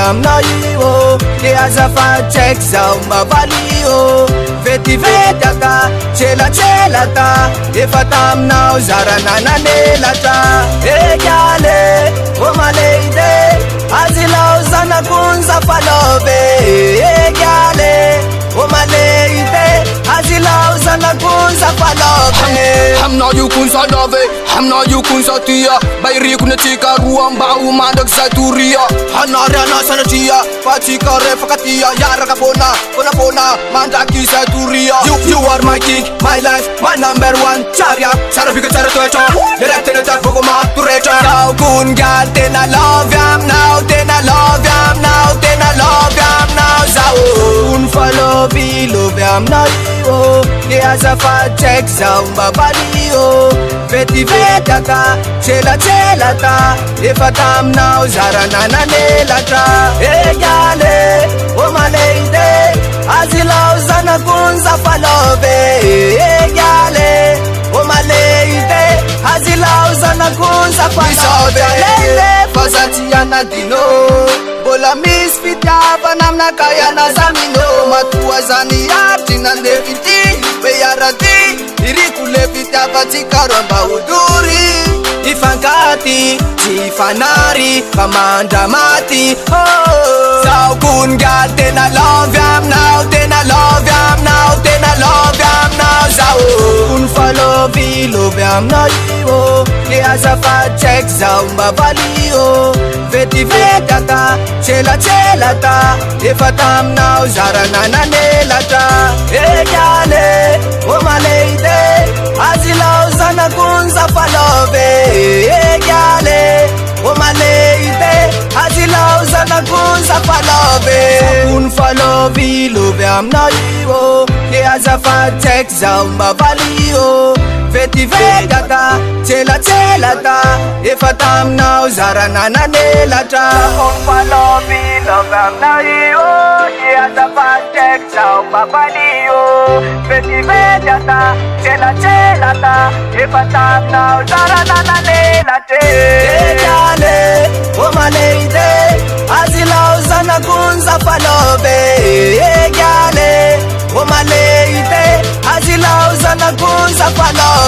aminao io ke azafady tsaiky zao mavaly io vetivetaka tselatselata efa taminao zaranananelatra egaly omaleide azilao zanakony zafalove egaly omaleide azilao zanakony zafalove aminao io kony salove aminao io kony satia bairiko ny atsika roa mba ho mandraky zay toria hanary anasanatria fa tsika refakatia iaraka fona mandraky zay toria You are my king, my life, my number one Tsarya, tsara vika tsara toetra Lerek tena tsara voko maturetra Zao kun gal tena love aminao Tena love aminao, tena love aminao Zao kun fa love aminao io ke azafady tsaiky zao mbabaly io vetivetaka tselatselata efa taminao zaranananelatra egaly omaleide azilao zanakony zafalove egaly omaleide azilao zanakony zafalove Fazaty anadino mbola misy fitiavana aminakayana zamino matoa zany aritry nandefity bearaty iriko le fitiavatsika ro mba hodory ifankaty tsy fanary fa mandramaty Zao kun gal tena love aminao tena love aminao tena love aminao zao kun fa love aminao io ke azafady tsaiky zao mbabaly io vetivetaka tselatselata efa taminao zaranananelatra egaly omaleide azilao zanakony zafalove egaly omaleide azilao zanakony zafalove kun fa love aminao io ke azafady tsaiky zao mbabaly io vetivetaka tselatselata efa taminao zaranananelatra kun fa love aminao io ke azafady tsaiky zao mbabaly io vetivetaka tselatselata efa taminao zaranananelatra egaly omaleide azilao zanakony zafalove egaly omaleide azilao zanakony zafalove